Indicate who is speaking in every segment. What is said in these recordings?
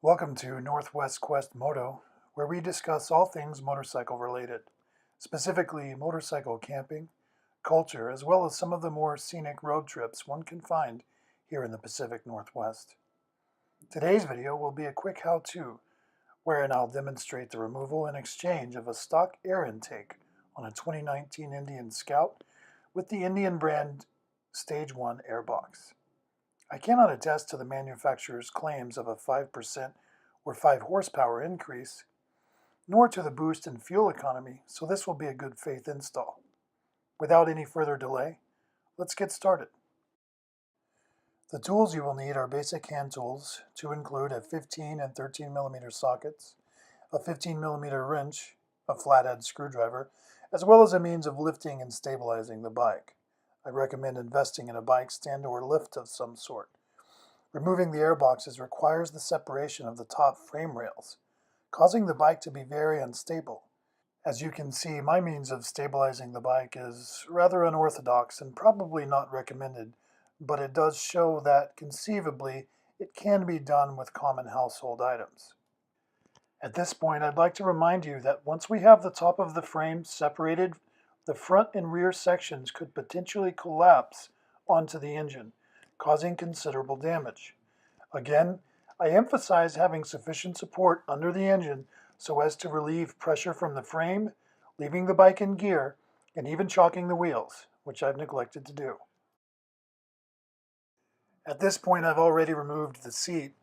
Speaker 1: Welcome to Northwest Quest Moto, where we discuss all things motorcycle related, specifically motorcycle camping, culture, as well as some of the more scenic road trips one can find here in the Pacific Northwest. Today's video will be a quick how-to, wherein I'll demonstrate the removal and exchange of a stock air intake on a 2019 Indian Scout with the Indian brand Stage 1 airbox. I cannot attest to the manufacturer's claims of a 5% or 5 horsepower increase, nor to the boost in fuel economy, so this will be a good faith install. Without any further delay, let's get started. The tools you will need are basic hand tools to include a 15 and 13 millimeter sockets, a 15 millimeter wrench, a flathead screwdriver, as well as a means of lifting and stabilizing the bike. I recommend investing in a bike stand or lift of some sort. Removing the airboxes requires the separation of the top frame rails, causing the bike to be very unstable. As you can see, my means of stabilizing the bike is rather unorthodox and probably not recommended, but it does show that conceivably it can be done with common household items. At this point, I'd like to remind you that once we have the top of the frame separated, the front and rear sections could potentially collapse onto the engine, causing considerable damage. Again, I emphasize having sufficient support under the engine so as to relieve pressure from the frame, leaving the bike in gear, and even chalking the wheels, which I've neglected to do. At this point, I've already removed the seat.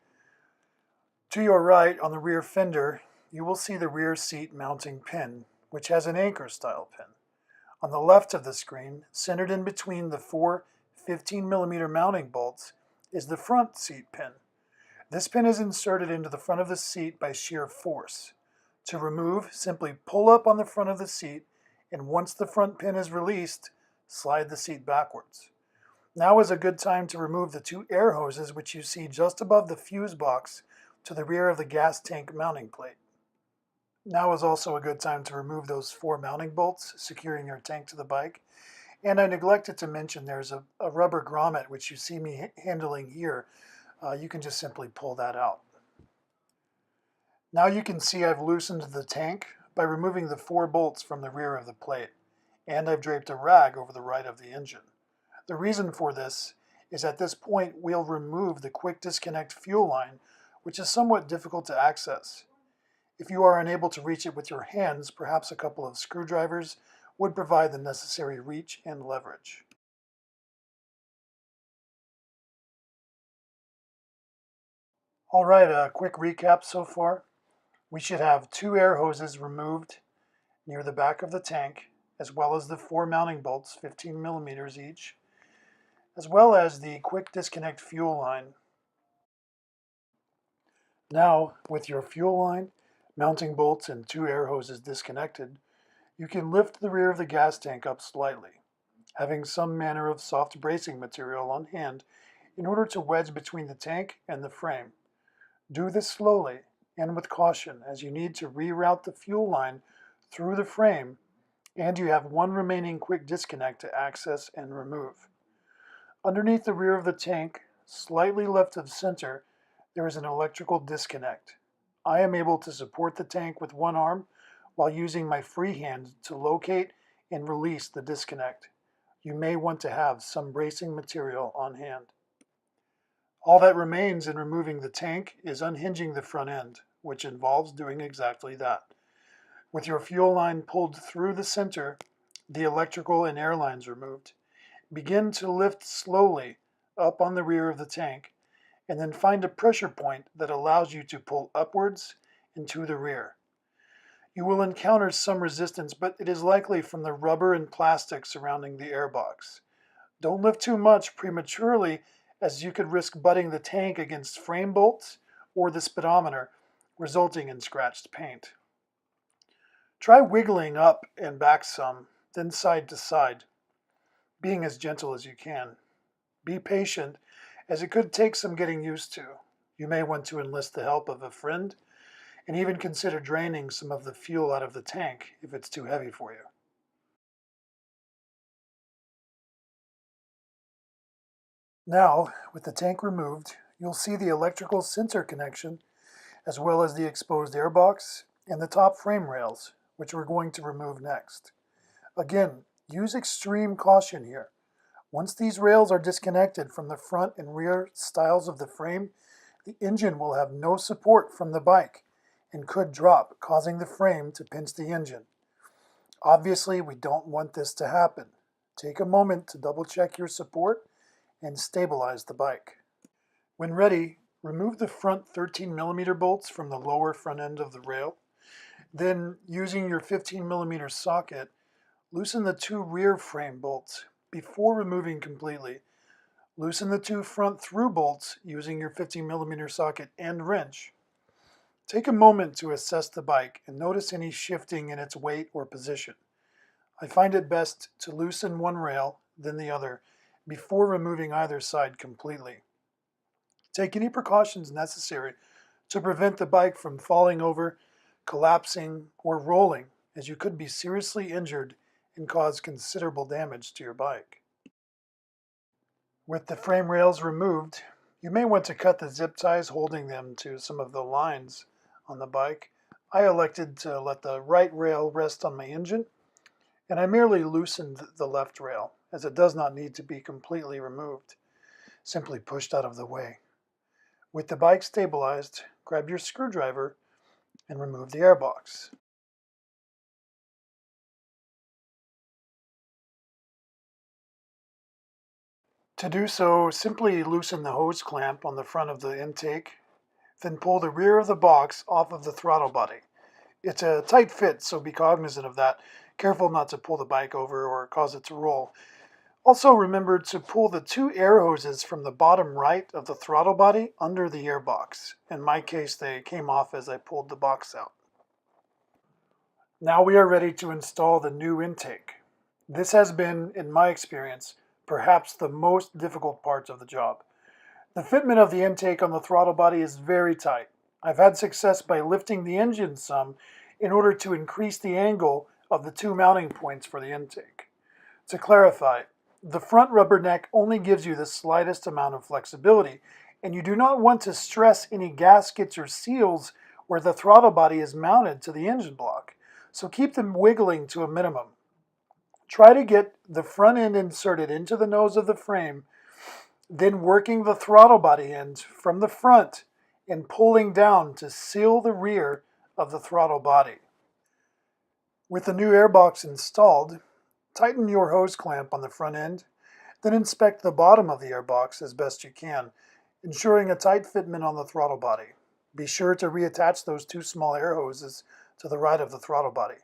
Speaker 1: To your right, on the rear fender, you will see the rear seat mounting pin, which has an anchor style pin. On the left of the screen, centered in between the four 15 millimeter mounting bolts, is the front seat pin. This pin is inserted into the front of the seat by sheer force. To remove, simply pull up on the front of the seat, and once the front pin is released, slide the seat backwards. Now is a good time to remove the two air hoses which you see just above the fuse box to the rear of the gas tank mounting plate. Now is also a good time to remove those four mounting bolts securing your tank to the bike. And I neglected to mention there's a rubber grommet which you see me handling here. You can just simply pull that out. Now you can see I've loosened the tank by removing the four bolts from the rear of the plate, and I've draped a rag over the right of the engine. The reason for this is at this point we'll remove the quick disconnect fuel line, which is somewhat difficult to access. If you are unable to reach it with your hands, perhaps a couple of screwdrivers would provide the necessary reach and leverage. All right, a quick recap so far. We should have two air hoses removed near the back of the tank, as well as the four mounting bolts, 15 millimeters each, as well as the quick disconnect fuel line. Now, with your fuel line, mounting bolts, and two air hoses disconnected, you can lift the rear of the gas tank up slightly, having some manner of soft bracing material on hand in order to wedge between the tank and the frame. Do this slowly and with caution, as you need to reroute the fuel line through the frame, and you have one remaining quick disconnect to access and remove. Underneath the rear of the tank, slightly left of center, there is an electrical disconnect. I am able to support the tank with one arm while using my free hand to locate and release the disconnect. You may want to have some bracing material on hand. All that remains in removing the tank is unhinging the front end, which involves doing exactly that. With your fuel line pulled through the center, the electrical and air lines removed, begin to lift slowly up on the rear of the tank, and then find a pressure point that allows you to pull upwards and to the rear. You will encounter some resistance, but it is likely from the rubber and plastic surrounding the airbox. Don't lift too much prematurely, as you could risk butting the tank against frame bolts or the speedometer, resulting in scratched paint. Try wiggling up and back some, then side to side, being as gentle as you can. Be patient, as it could take some getting used to. You may want to enlist the help of a friend, and even consider draining some of the fuel out of the tank if it's too heavy for you. Now, with the tank removed, you'll see the electrical sensor connection as well as the exposed airbox and the top frame rails, which we're going to remove next. Again, use extreme caution here. Once these rails are disconnected from the front and rear stiles of the frame, the engine will have no support from the bike and could drop, causing the frame to pinch the engine. Obviously, we don't want this to happen. Take a moment to double check your support and stabilize the bike. When ready, remove the front 13mm bolts from the lower front end of the rail. Then, using your 15mm socket, loosen the two rear frame bolts before removing completely. Loosen the two front through bolts using your 15mm socket and wrench. Take a moment to assess the bike and notice any shifting in its weight or position. I find it best to loosen one rail, then the other, before removing either side completely. Take any precautions necessary to prevent the bike from falling over, collapsing, or rolling, as you could be seriously injured and cause considerable damage to your bike. With the frame rails removed, you may want to cut the zip ties holding them to some of the lines on the bike. I elected to let the right rail rest on my engine, and I merely loosened the left rail, as it does not need to be completely removed, simply pushed out of the way. With the bike stabilized, grab your screwdriver and remove the airbox. To do so, simply loosen the hose clamp on the front of the intake, then pull the rear of the box off of the throttle body. It's a tight fit, so be cognizant of that. Careful not to pull the bike over or cause it to roll. Also remember to pull the two air hoses from the bottom right of the throttle body under the airbox. In my case, they came off as I pulled the box out. Now we are ready to install the new intake. This has been, in my experience, perhaps the most difficult part of the job. The fitment of the intake on the throttle body is very tight. I've had success by lifting the engine some in order to increase the angle of the two mounting points for the intake. To clarify, the front rubber neck only gives you the slightest amount of flexibility, and you do not want to stress any gaskets or seals where the throttle body is mounted to the engine block, so keep them wiggling to a minimum. Try to get the front end inserted into the nose of the frame, then working the throttle body end from the front and pulling down to seal the rear of the throttle body. With the new airbox installed, tighten your hose clamp on the front end, then inspect the bottom of the airbox as best you can, ensuring a tight fitment on the throttle body. Be sure to reattach those two small air hoses to the right of the throttle body.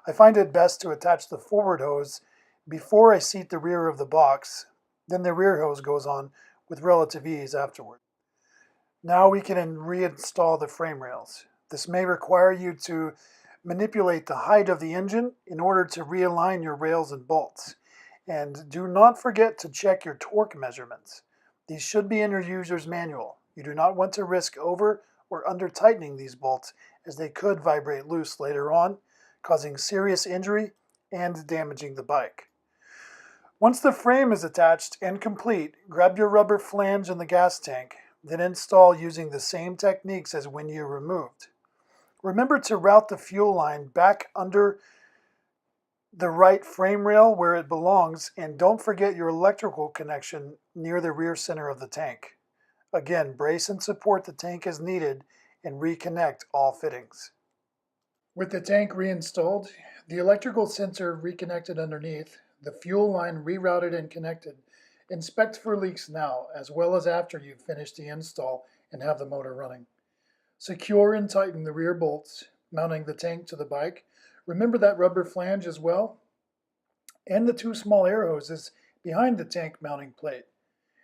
Speaker 1: I find it best to attach the forward hose before I seat the rear of the box, then the rear hose goes on with relative ease afterward. Now we can reinstall the frame rails. This may require you to manipulate the height of the engine in order to realign your rails and bolts. And do not forget to check your torque measurements. These should be in your user's manual. You do not want to risk over or under tightening these bolts, as they could vibrate loose later on, causing serious injury and damaging the bike. Once the frame is attached and complete, grab your rubber flange in the gas tank, then install using the same techniques as when you removed. Remember to route the fuel line back under the right frame rail where it belongs, and don't forget your electrical connection near the rear center of the tank. Again, brace and support the tank as needed and reconnect all fittings. With the tank reinstalled, the electrical sensor reconnected underneath, the fuel line rerouted and connected, inspect for leaks now, as well as after you've finished the install and have the motor running. Secure and tighten the rear bolts, mounting the tank to the bike. Remember that rubber flange as well, and the two small air hoses behind the tank mounting plate.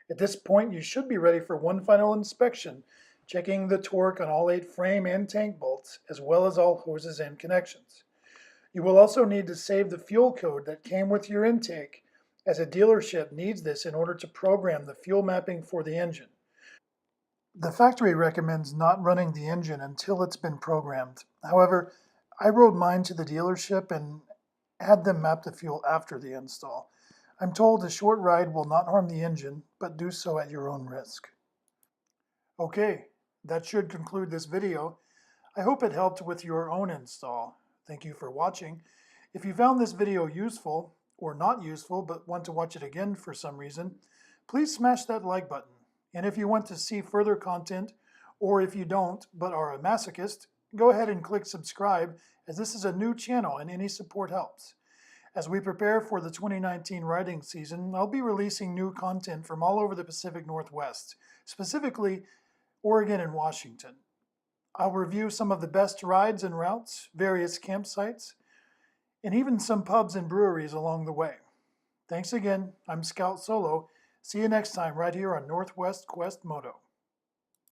Speaker 1: At this point, you should be ready for one final inspection, checking the torque on all 8 frame and tank bolts, as well as all hoses and connections. You will also need to save the fuel code that came with your intake, as a dealership needs this in order to program the fuel mapping for the engine. The factory recommends not running the engine until it's been programmed. However, I rode mine to the dealership and had them map the fuel after the install. I'm told a short ride will not harm the engine, but do so at your own risk. Okay, That should conclude this video. I hope it helped with your own install. Thank you for watching. If you found this video useful, or not useful, but want to watch it again for some reason, please smash that like button. And if you want to see further content, or if you don't, but are a masochist, go ahead and click subscribe, as this is a new channel and any support helps. As we prepare for the 2019 riding season, I'll be releasing new content from all over the Pacific Northwest, specifically Oregon and Washington. I'll review some of the best rides and routes, various campsites, and even some pubs and breweries along the way. Thanks again. I'm Scout Solo. See you next time right here on Northwest Quest Moto.